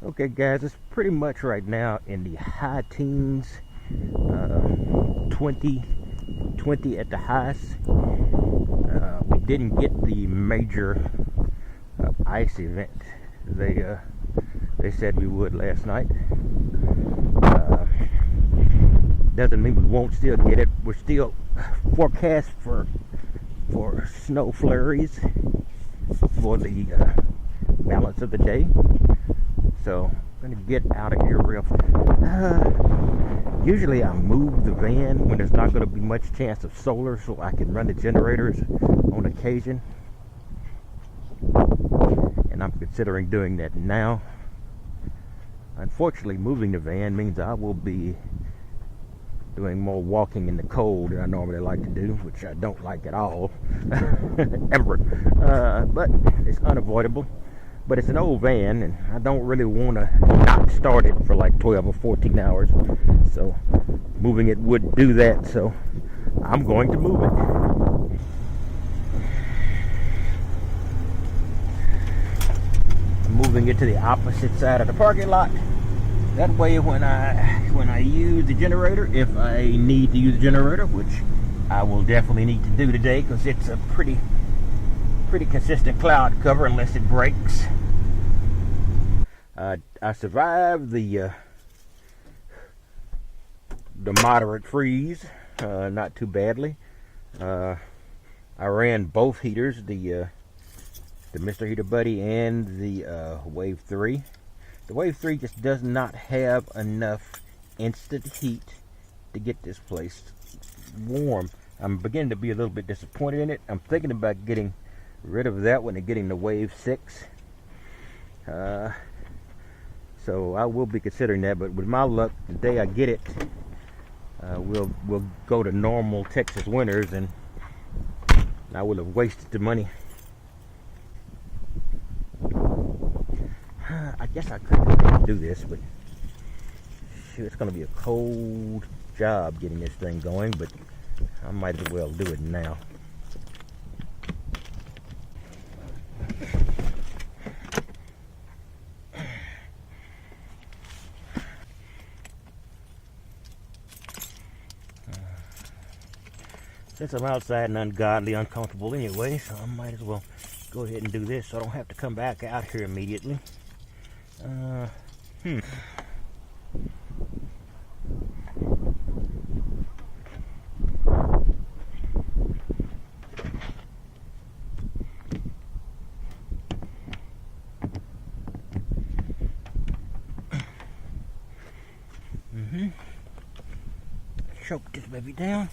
Okay guys, it's pretty much right now in the high teens, 20 at the highest. We didn't get the major ice event they said we would last night. Doesn't mean we won't still get it. We're still forecast for snow flurries for the balance of the day. So I'm gonna get out of here real fast. Usually I move the van when there's not gonna be much chance of solar, so I can run the generators on occasion. And I'm considering doing that now. Unfortunately, moving the van means I will be doing more walking in the cold than I normally like to do, which I don't like at all, ever. But it's unavoidable. But it's an old van, and I don't really want to not start it for like 12 or 14 hours. So moving it would do that, so I'm going to move it. I'm moving it to the opposite side of the parking lot. That way when I use the generator, if I need to use the generator, which I will definitely need to do today because it's a pretty consistent cloud cover unless it breaks. I survived the moderate freeze, not too badly. I ran both heaters, the Mr. Heater Buddy and the Wave 3. The Wave 3 just does not have enough instant heat to get this place warm. I'm beginning to be a little bit disappointed in it. I'm thinking about getting rid of that one and getting the Wave 6. So I will be considering that, but with my luck, the day I get it, we'll go to normal Texas winters, and I will have wasted the money. I guess I could do this, but shoot, it's going to be a cold job getting this thing going, but I might as well do it now. Since I'm outside and ungodly uncomfortable anyway, so I might as well go ahead and do this so I don't have to come back out here immediately. Choke this baby down.